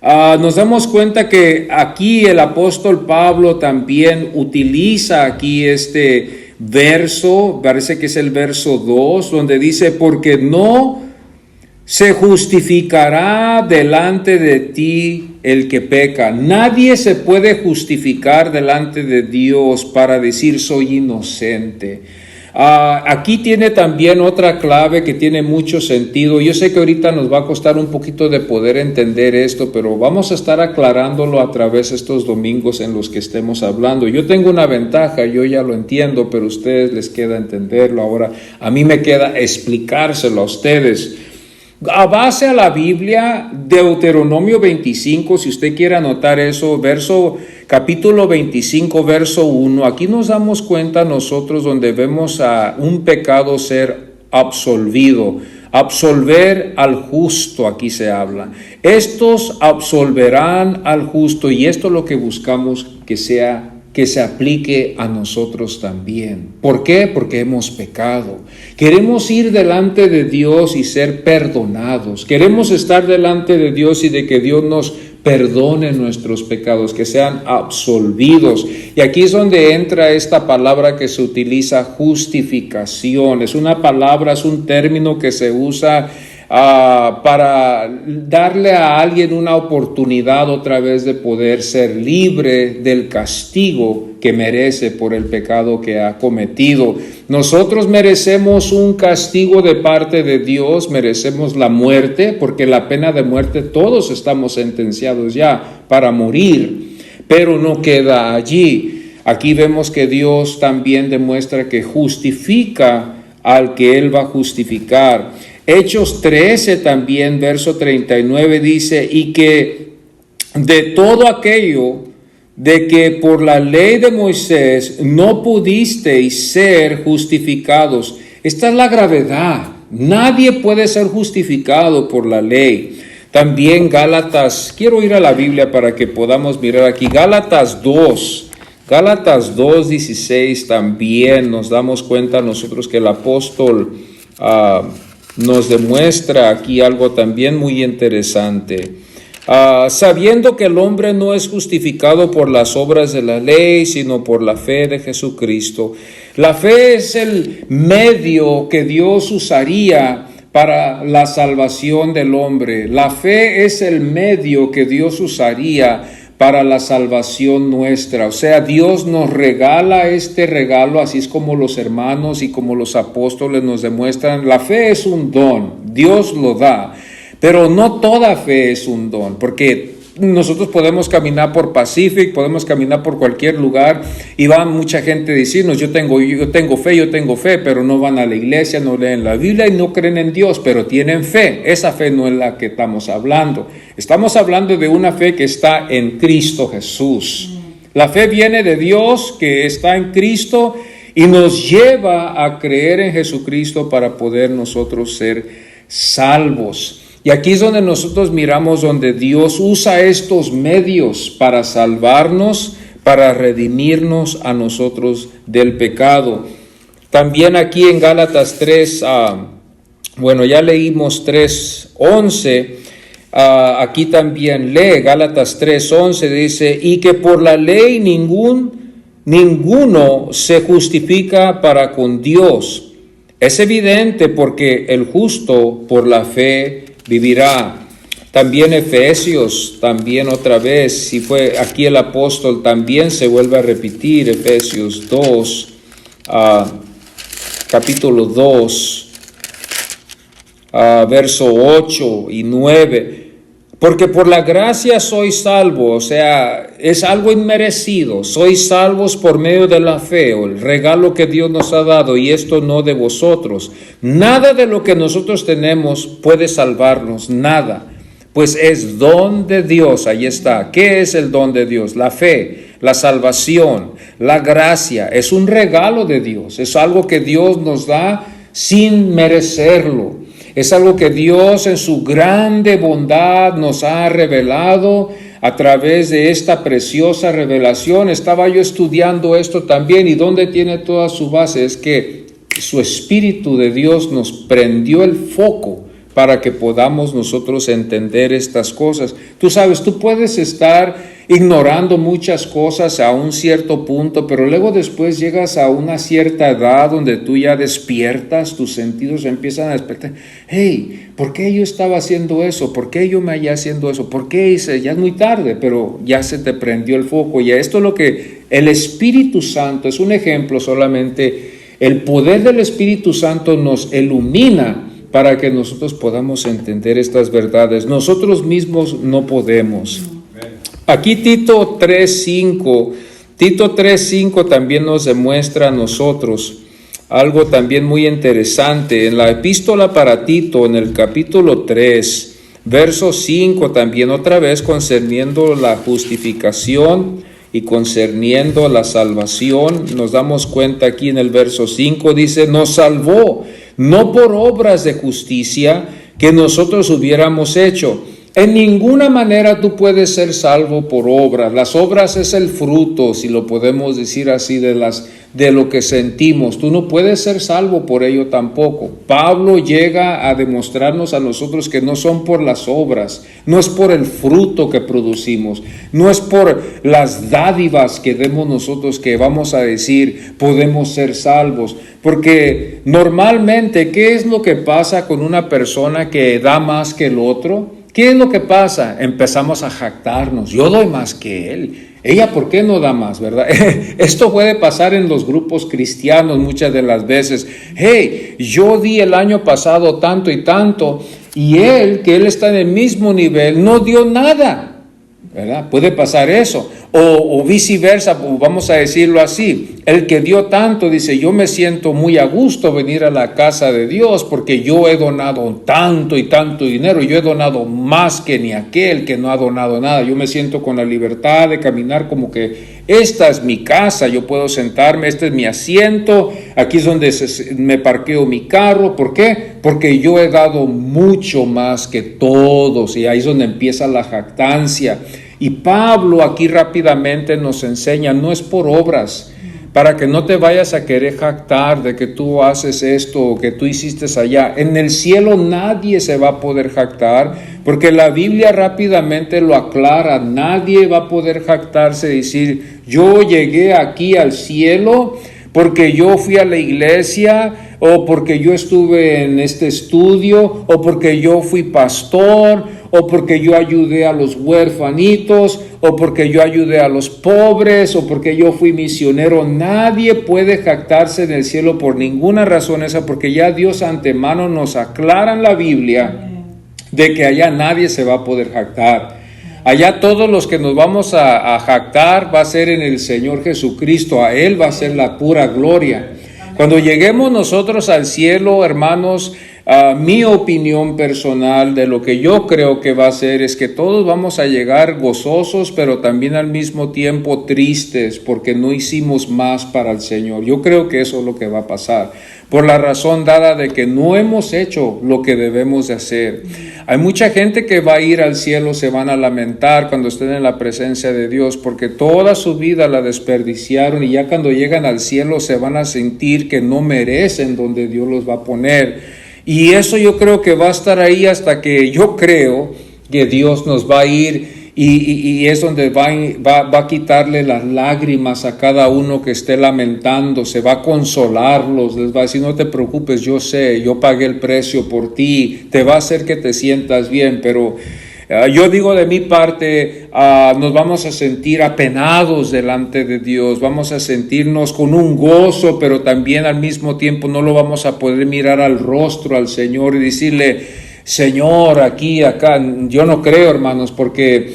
nos damos cuenta que aquí el apóstol Pablo también utiliza aquí este verso, parece que es el verso 2, donde dice: porque no se justificará delante de ti el que peca. Nadie se puede justificar delante de Dios para decir soy inocente. Aquí tiene también otra clave que tiene mucho sentido. Yo sé que ahorita nos va a costar un poquito de poder entender esto, pero vamos a estar aclarándolo a través de estos domingos en los que estemos hablando. Yo tengo una ventaja, yo ya lo entiendo, pero a ustedes les queda entenderlo. Ahora a mí me queda explicárselo a ustedes. A base a la Biblia, Deuteronomio 25, si usted quiere anotar eso, capítulo 25, verso 1, aquí nos damos cuenta nosotros donde vemos a un pecado ser absolvido, absolver al justo, aquí se habla. Estos absolverán al justo, y esto es lo que buscamos que se aplique a nosotros también. ¿Por qué? Porque hemos pecado. Queremos ir delante de Dios y ser perdonados. Queremos estar delante de Dios y de que Dios nos perdone nuestros pecados, que sean absolvidos. Y aquí es donde entra esta palabra que se utiliza, justificación. Es una palabra, es un término que se usa para darle a alguien una oportunidad otra vez de poder ser libre del castigo que merece por el pecado que ha cometido. Nosotros merecemos un castigo de parte de Dios, merecemos la muerte, porque la pena de muerte todos estamos sentenciados ya para morir, pero no queda allí. Aquí vemos que Dios también demuestra que justifica al que Él va a justificar. Hechos 13 también, verso 39 dice: y que de todo aquello de que por la ley de Moisés no pudisteis ser justificados. Esta es la gravedad. Nadie puede ser justificado por la ley. También Gálatas, quiero ir a la Biblia para que podamos mirar aquí. Gálatas 2:16 también nos damos cuenta nosotros que el apóstol nos demuestra aquí algo también muy interesante. Sabiendo que el hombre no es justificado por las obras de la ley, sino por la fe de Jesucristo. La fe es el medio que Dios usaría para la salvación del hombre. La fe es el medio que Dios usaría para la salvación nuestra. O sea, Dios nos regala este regalo, así es como los hermanos y como los apóstoles nos demuestran. La fe es un don, Dios lo da, pero no toda fe es un don, porque nosotros podemos caminar por Pacific, podemos caminar por cualquier lugar y va mucha gente a decirnos, yo tengo fe, pero no van a la iglesia, no leen la Biblia y no creen en Dios, pero tienen fe. Esa fe no es la que estamos hablando. Estamos hablando de una fe que está en Cristo Jesús. La fe viene de Dios que está en Cristo y nos lleva a creer en Jesucristo para poder nosotros ser salvos. Y aquí es donde nosotros miramos donde Dios usa estos medios para salvarnos, para redimirnos a nosotros del pecado. También aquí en Gálatas 3, ya leímos 3:11, aquí también lee Gálatas 3:11, dice, y que por la ley ninguno se justifica para con Dios. Es evidente porque el justo por la fe vivirá. También Efesios, también otra vez, si fue aquí el apóstol, también se vuelve a repetir Efesios 2, capítulo 2, verso 8 y 9. Porque por la gracia sois salvos, o sea, es algo inmerecido. Sois salvos por medio de la fe, o el regalo que Dios nos ha dado, y esto no de vosotros. Nada de lo que nosotros tenemos puede salvarnos, nada. Pues es don de Dios, ahí está. ¿Qué es el don de Dios? La fe, la salvación, la gracia. Es un regalo de Dios, es algo que Dios nos da sin merecerlo. Es algo que Dios en su grande bondad nos ha revelado a través de esta preciosa revelación. Estaba yo estudiando esto también, y donde tiene toda su base es que su Espíritu de Dios nos prendió el foco para que podamos nosotros entender estas cosas. Tú sabes, tú puedes estar ignorando muchas cosas a un cierto punto, pero luego después llegas a una cierta edad donde tú ya despiertas, tus sentidos empiezan a despertar. Hey, ¿por qué yo estaba haciendo eso? ¿Por qué yo me hallé haciendo eso? ¿Por qué hice? Ya es muy tarde, pero ya se te prendió el foco. Y esto es lo que el Espíritu Santo es un ejemplo solamente. El poder del Espíritu Santo nos ilumina para que nosotros podamos entender estas verdades. Nosotros mismos no podemos. Aquí Tito 3:5 también nos demuestra a nosotros algo también muy interesante. En la epístola para Tito, en el capítulo 3, verso 5, también otra vez concerniendo la justificación y concerniendo la salvación, nos damos cuenta aquí en el verso 5, dice, nos salvó, no por obras de justicia que nosotros hubiéramos hecho. En ninguna manera tú puedes ser salvo por obras. Las obras es el fruto, si lo podemos decir así, de lo que sentimos. Tú no puedes ser salvo por ello tampoco. Pablo llega a demostrarnos a nosotros que no son por las obras, no es por el fruto que producimos, no es por las dádivas que demos nosotros que vamos a decir podemos ser salvos. Porque normalmente, ¿qué es lo que pasa con una persona que da más que el otro? ¿Qué es lo que pasa? Empezamos a jactarnos. Yo doy más que él. Ella, ¿por qué no da más, verdad? Esto puede pasar en los grupos cristianos muchas de las veces. Hey, yo di el año pasado tanto y tanto, y él, que él está en el mismo nivel, no dio nada, ¿verdad? Puede pasar eso. O viceversa, vamos a decirlo así. El que dio tanto dice, yo me siento muy a gusto venir a la casa de Dios porque yo he donado tanto y tanto dinero. Yo he donado más que ni aquel que no ha donado nada. Yo me siento con la libertad de caminar como que esta es mi casa, yo puedo sentarme, este es mi asiento, aquí es donde me parqueo mi carro. ¿Por qué? Porque yo he dado mucho más que todos, y ahí es donde empieza la jactancia. Y Pablo aquí rápidamente nos enseña, no es por obras, para que no te vayas a querer jactar de que tú haces esto o que tú hiciste allá. En el cielo nadie se va a poder jactar, porque la Biblia rápidamente lo aclara. Nadie va a poder jactarse y decir, yo llegué aquí al cielo porque yo fui a la iglesia, o porque yo estuve en este estudio, o porque yo fui pastor, o porque yo ayudé a los huérfanitos, o porque yo ayudé a los pobres, o porque yo fui misionero. Nadie puede jactarse en el cielo por ninguna razón esa, porque ya Dios antemano nos aclara en la Biblia de que allá nadie se va a poder jactar. Allá todos los que nos vamos a jactar va a ser en el Señor Jesucristo. A Él va a ser la pura gloria. Cuando lleguemos nosotros al cielo, hermanos, mi opinión personal de lo que yo creo que va a ser es que todos vamos a llegar gozosos, pero también al mismo tiempo tristes, porque no hicimos más para el Señor. Yo creo que eso es lo que va a pasar, por la razón dada de que no hemos hecho lo que debemos de hacer. Hay mucha gente que va a ir al cielo, se van a lamentar cuando estén en la presencia de Dios, porque toda su vida la desperdiciaron, y ya cuando llegan al cielo se van a sentir que no merecen donde Dios los va a poner. Y eso yo creo que va a estar ahí hasta que yo creo que Dios nos va a ir, y es donde va a quitarle las lágrimas a cada uno que esté lamentando, se va a consolarlos, les va a decir, no te preocupes, yo sé, yo pagué el precio por ti, te va a hacer que te sientas bien, pero yo digo de mi parte, nos vamos a sentir apenados delante de Dios, vamos a sentirnos con un gozo, pero también al mismo tiempo no lo vamos a poder mirar al rostro al Señor y decirle, Señor, aquí, acá. Yo no creo, hermanos, porque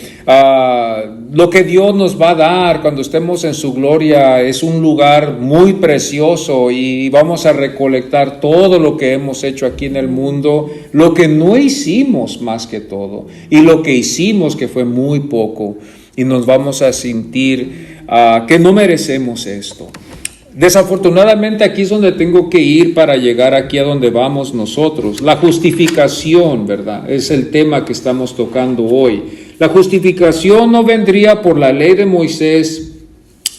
lo que Dios nos va a dar cuando estemos en su gloria es un lugar muy precioso, y vamos a recolectar todo lo que hemos hecho aquí en el mundo, lo que no hicimos más que todo, y lo que hicimos que fue muy poco, y nos vamos a sentir que no merecemos esto. Desafortunadamente aquí es donde tengo que ir para llegar aquí a donde vamos nosotros. La justificación, ¿verdad? Es el tema que estamos tocando hoy. la justificación no vendría por la ley de Moisés,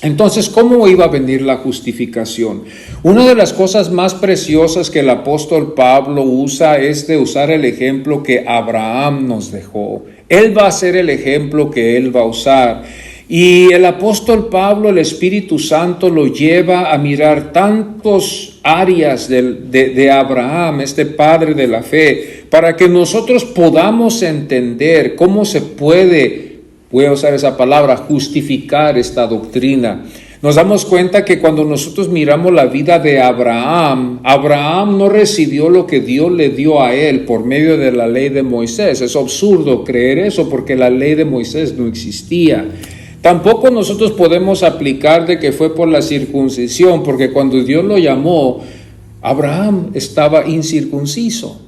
entonces, ¿cómo iba a venir la justificación? Una de las cosas más preciosas que el apóstol Pablo usa es de usar el ejemplo que Abraham nos dejó. Él va a ser el ejemplo que él va a usar. Y el apóstol Pablo, el Espíritu Santo, lo lleva a mirar tantas áreas de Abraham, este padre de la fe, para que nosotros podamos entender cómo se puede, voy a usar esa palabra, justificar esta doctrina. Nos damos cuenta que cuando nosotros miramos la vida de Abraham, Abraham no recibió lo que Dios le dio a él por medio de la ley de Moisés. Es absurdo creer eso porque la ley de Moisés no existía. Tampoco nosotros podemos aplicar de que fue por la circuncisión, porque cuando Dios lo llamó, Abraham estaba incircunciso.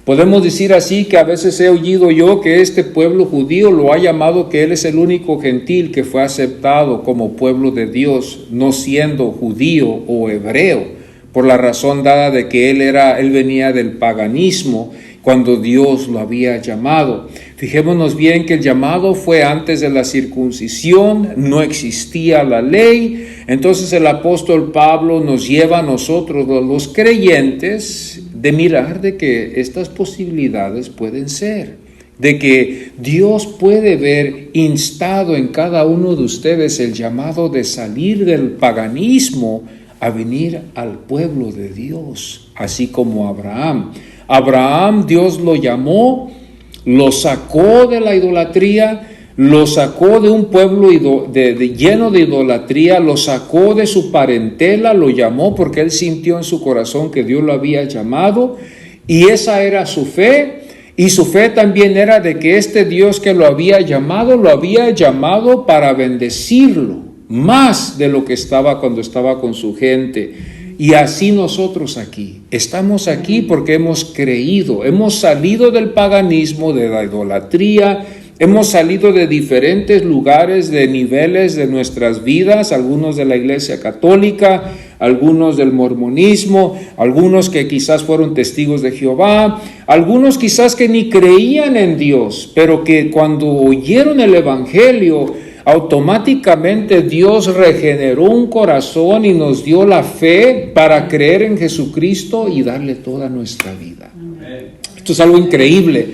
Podemos decir así que a veces he oído yo que este pueblo judío lo ha llamado que él es el único gentil que fue aceptado como pueblo de Dios, no siendo judío o hebreo, por la razón dada de que él venía del paganismo cuando Dios lo había llamado. Fijémonos bien que el llamado fue antes de la circuncisión, no existía la ley. Entonces el apóstol Pablo nos lleva a nosotros, los creyentes, de mirar de que estas posibilidades pueden ser, de que Dios puede ver instado en cada uno de ustedes el llamado de salir del paganismo a venir al pueblo de Dios, así como Abraham. Abraham, Dios lo llamó, lo sacó de la idolatría, lo sacó de un pueblo lleno de idolatría, lo sacó de su parentela, lo llamó porque él sintió en su corazón que Dios lo había llamado, y esa era su fe. Y su fe también era de que este Dios que lo había llamado para bendecirlo, más de lo que estaba cuando estaba con su gente. Y así nosotros estamos aquí porque hemos creído, hemos salido del paganismo, de la idolatría, hemos salido de diferentes lugares, de niveles de nuestras vidas, algunos de la Iglesia Católica, algunos del mormonismo, algunos que quizás fueron testigos de Jehová, algunos quizás que ni creían en Dios, pero que cuando oyeron el Evangelio, automáticamente Dios regeneró un corazón y nos dio la fe para creer en Jesucristo y darle toda nuestra vida. Esto es algo increíble.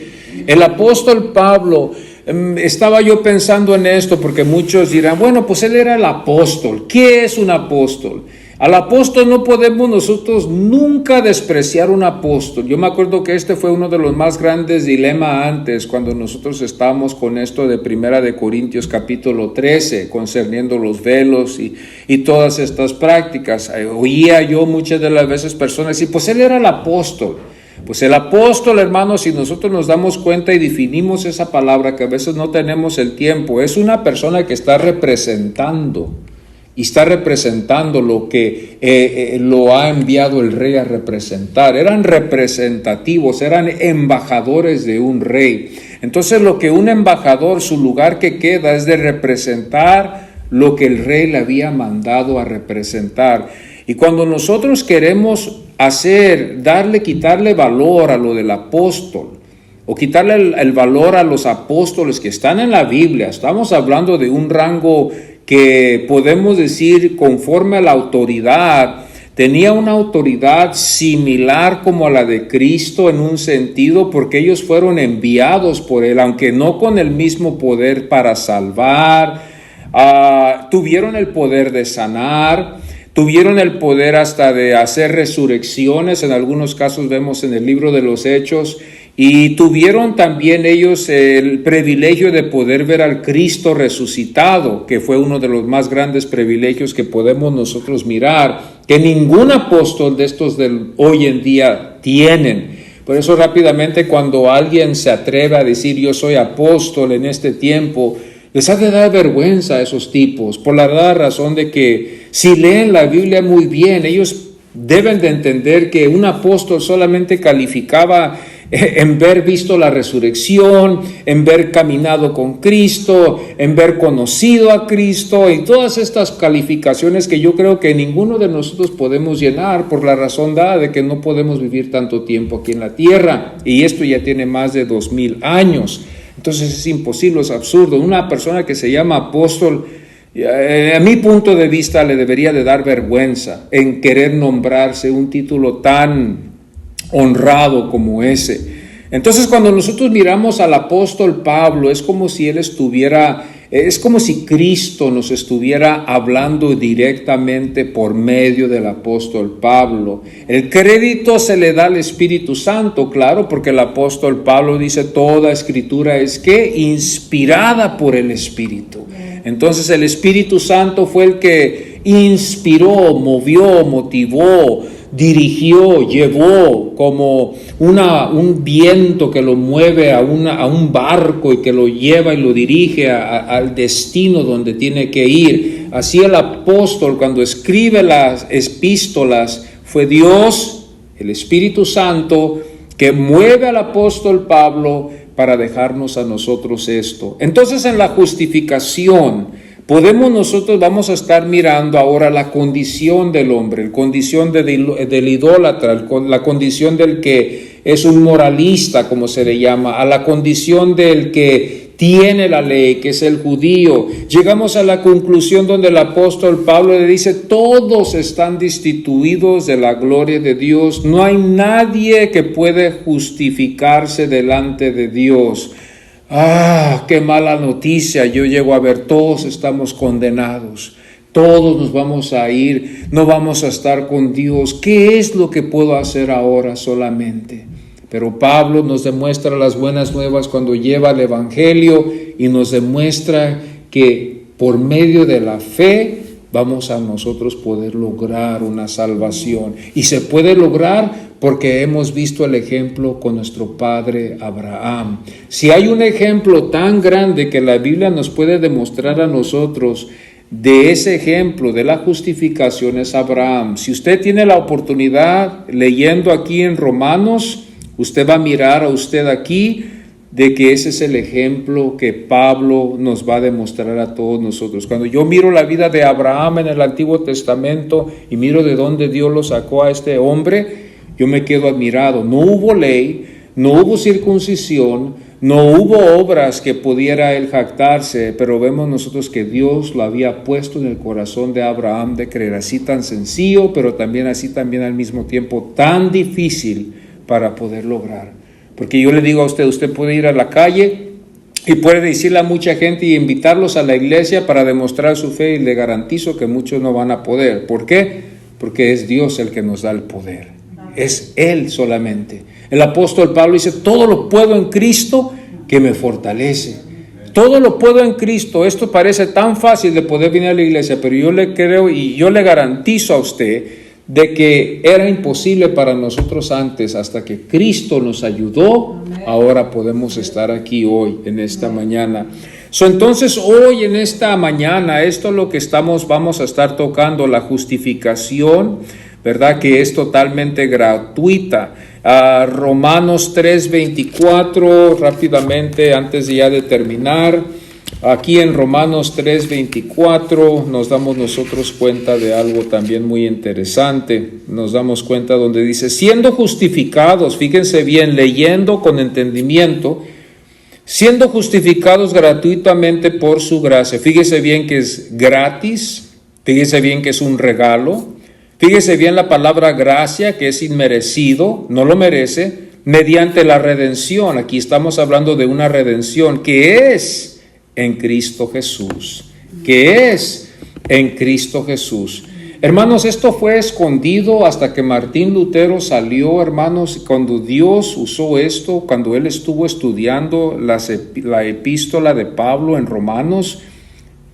El apóstol Pablo, estaba yo pensando en esto porque muchos dirán, bueno, pues él era el apóstol. ¿Qué es un apóstol? Al apóstol no podemos nosotros nunca despreciar un apóstol. Yo me acuerdo que este fue uno de los más grandes dilemas antes, cuando nosotros estábamos con esto de Primera de Corintios capítulo 13, concerniendo los velos y todas estas prácticas. Oía yo muchas de las veces personas decir, pues él era el apóstol. Pues el apóstol, hermanos, si nosotros nos damos cuenta y definimos esa palabra, que a veces no tenemos el tiempo, es una persona que está representando. Y está representando lo que lo ha enviado el rey a representar. Eran representativos, eran embajadores de un rey. Entonces lo que un embajador, su lugar que queda es de representar lo que el rey le había mandado a representar. Y cuando nosotros queremos quitarle valor a lo del apóstol, o quitarle el valor a los apóstoles que están en la Biblia, estamos hablando de un rango que podemos decir conforme a la autoridad, tenía una autoridad similar como a la de Cristo en un sentido, porque ellos fueron enviados por Él, aunque no con el mismo poder para salvar, tuvieron el poder de sanar, tuvieron el poder hasta de hacer resurrecciones, en algunos casos vemos en el libro de los Hechos, y tuvieron también ellos el privilegio de poder ver al Cristo resucitado, que fue uno de los más grandes privilegios que podemos nosotros mirar, que ningún apóstol de estos de hoy en día tienen. Por eso rápidamente cuando alguien se atreve a decir yo soy apóstol en este tiempo, les ha de dar vergüenza a esos tipos, por la razón de que si leen la Biblia muy bien, ellos deben de entender que un apóstol solamente calificaba en ver visto la resurrección, en ver caminado con Cristo, en ver conocido a Cristo y todas estas calificaciones que yo creo que ninguno de nosotros podemos llenar por la razón dada de que no podemos vivir tanto tiempo aquí en la tierra, y esto ya tiene más de 2000 años. Entonces es imposible, es absurdo. Una persona que se llama apóstol, a mi punto de vista, le debería de dar vergüenza en querer nombrarse un título tan honrado como ese. Entonces, cuando nosotros miramos al apóstol Pablo, es como si es como si Cristo nos estuviera hablando directamente por medio del apóstol Pablo. El crédito se le da al Espíritu Santo, claro, porque el apóstol Pablo dice toda escritura es que inspirada por el Espíritu. Entonces el Espíritu Santo fue el que inspiró, movió, motivó, dirigió, llevó como un viento que lo mueve a un barco y que lo lleva y lo dirige al destino donde tiene que ir. Así el apóstol, cuando escribe las epístolas, fue Dios, el Espíritu Santo, que mueve al apóstol Pablo para dejarnos a nosotros esto. Entonces, en la justificación, vamos a estar mirando ahora la condición del hombre, la condición del idólatra, la condición del que es un moralista, como se le llama, a la condición del que tiene la ley, que es el judío. Llegamos a la conclusión donde el apóstol Pablo le dice, todos están destituidos de la gloria de Dios, no hay nadie que puede justificarse delante de Dios. Qué mala noticia, yo llego a ver, todos estamos condenados, todos nos vamos a ir, no vamos a estar con Dios. ¿Qué es lo que puedo hacer ahora solamente? Pero Pablo nos demuestra las buenas nuevas cuando lleva el Evangelio y nos demuestra que por medio de la fe vamos a nosotros poder lograr una salvación. Y se puede lograr porque hemos visto el ejemplo con nuestro padre Abraham. Si hay un ejemplo tan grande que la Biblia nos puede demostrar a nosotros de ese ejemplo de la justificación, es Abraham. Si usted tiene la oportunidad, leyendo aquí en Romanos, usted va a mirar a usted aquí de que ese es el ejemplo que Pablo nos va a demostrar a todos nosotros. Cuando yo miro la vida de Abraham en el Antiguo Testamento y miro de dónde Dios lo sacó a este hombre, yo me quedo admirado. No hubo ley, no hubo circuncisión, no hubo obras que pudiera él jactarse, pero vemos nosotros que Dios lo había puesto en el corazón de Abraham de creer, así tan sencillo, pero también al mismo tiempo tan difícil para poder lograr. Porque yo le digo a usted, usted puede ir a la calle y puede decirle a mucha gente y invitarlos a la iglesia para demostrar su fe, y le garantizo que muchos no van a poder. ¿Por qué? Porque es Dios el que nos da el poder. Es Él solamente. El apóstol Pablo dice, todo lo puedo en Cristo que me fortalece. Todo lo puedo en Cristo. Esto parece tan fácil de poder venir a la iglesia, pero yo le creo y yo le garantizo a usted de que era imposible para nosotros antes, hasta que Cristo nos ayudó. Ahora podemos estar aquí hoy, en esta mañana. Entonces hoy en esta mañana, esto es lo que vamos a estar tocando, la justificación, ¿verdad? Que es totalmente gratuita. Romanos 3:24, rápidamente, antes ya de terminar. Aquí en Romanos 3:24 nos damos nosotros cuenta de algo también muy interesante. Nos damos cuenta donde dice, siendo justificados, fíjense bien, leyendo con entendimiento, siendo justificados gratuitamente por su gracia. Fíjese bien que es gratis, fíjese bien que es un regalo, fíjese bien la palabra gracia, que es inmerecido, no lo merece, mediante la redención. Aquí estamos hablando de una redención que es en Cristo Jesús, que es en Cristo Jesús. Hermanos, esto fue escondido hasta que Martín Lutero salió, hermanos, cuando Dios usó esto, cuando él estuvo estudiando la epístola de Pablo en Romanos.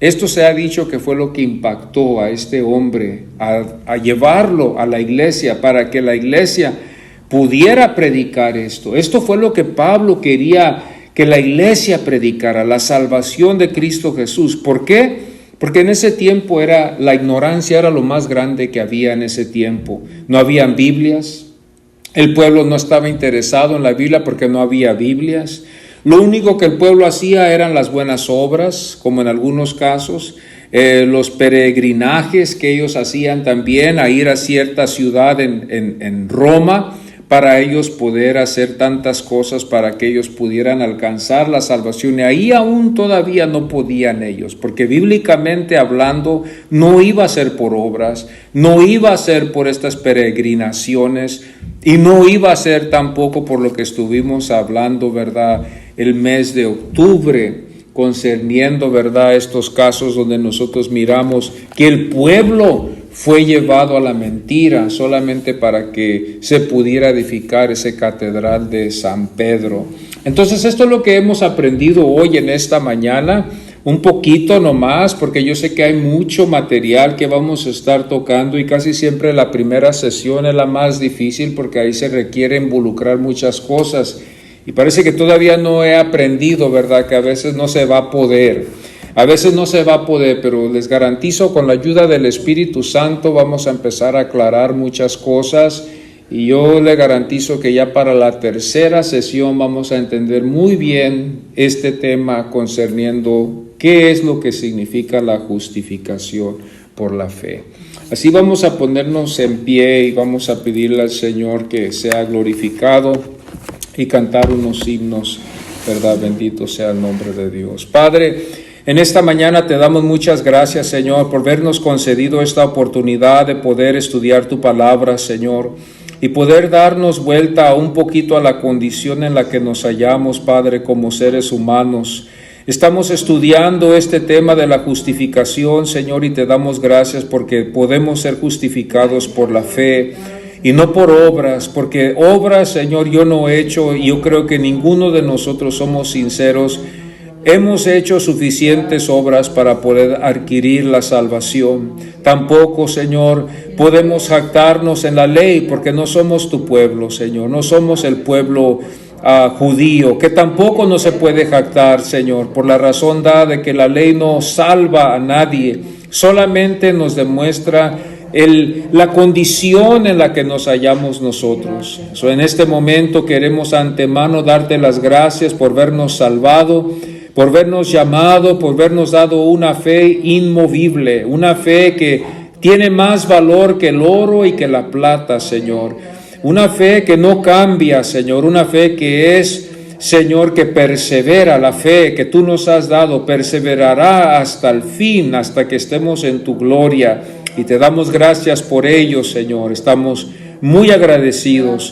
Esto se ha dicho que fue lo que impactó a este hombre, a llevarlo a la iglesia, para que la iglesia pudiera predicar esto. Esto fue lo que Pablo quería que la iglesia predicara, la salvación de Cristo Jesús. ¿Por qué? Porque en ese tiempo la ignorancia era lo más grande que había en ese tiempo. No habían Biblias, el pueblo no estaba interesado en la Biblia porque no había Biblias. Lo único que el pueblo hacía eran las buenas obras, como en algunos casos, los peregrinajes que ellos hacían también, a ir a cierta ciudad en Roma, para ellos poder hacer tantas cosas para que ellos pudieran alcanzar la salvación. Y ahí aún todavía no podían ellos, porque bíblicamente hablando no iba a ser por obras, no iba a ser por estas peregrinaciones y no iba a ser tampoco por lo que estuvimos hablando, ¿verdad?, el mes de octubre, concerniendo, ¿verdad?, estos casos donde nosotros miramos que el pueblo fue llevado a la mentira solamente para que se pudiera edificar esa catedral de San Pedro. Entonces esto es lo que hemos aprendido hoy en esta mañana, un poquito nomás, porque yo sé que hay mucho material que vamos a estar tocando y casi siempre la primera sesión es la más difícil porque ahí se requiere involucrar muchas cosas y parece que todavía no he aprendido, ¿verdad?, que a veces no se va a poder. A veces no se va a poder, pero les garantizo con la ayuda del Espíritu Santo vamos a empezar a aclarar muchas cosas y yo le garantizo que ya para la tercera sesión vamos a entender muy bien este tema concerniendo qué es lo que significa la justificación por la fe. Así vamos a ponernos en pie y vamos a pedirle al Señor que sea glorificado y cantar unos himnos, ¿verdad? Bendito sea el nombre de Dios. Padre, en esta mañana te damos muchas gracias, Señor, por habernos concedido esta oportunidad de poder estudiar tu palabra, Señor, y poder darnos vuelta un poquito a la condición en la que nos hallamos, Padre, como seres humanos. Estamos estudiando este tema de la justificación, Señor, y te damos gracias porque podemos ser justificados por la fe y no por obras, porque obras, Señor, yo no he hecho y yo creo que ninguno de nosotros somos sinceros. Hemos hecho suficientes obras para poder adquirir la salvación. Tampoco, Señor, podemos jactarnos en la ley porque no somos tu pueblo, Señor. No somos el pueblo judío, que tampoco no se puede jactar, Señor, por la razón dada de que la ley no salva a nadie. Solamente nos demuestra la condición en la que nos hallamos nosotros. En este momento queremos antemano darte las gracias por vernos salvado, por vernos llamado, por vernos dado una fe inmovible, una fe que tiene más valor que el oro y que la plata, Señor. Una fe que no cambia, Señor, una fe que es, Señor, que persevera. La fe que tú nos has dado perseverará hasta el fin, hasta que estemos en tu gloria. Y te damos gracias por ello, Señor. Estamos muy agradecidos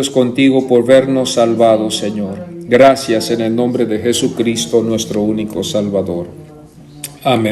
contigo por vernos salvados, Señor. Gracias en el nombre de Jesucristo, nuestro único Salvador. Amén.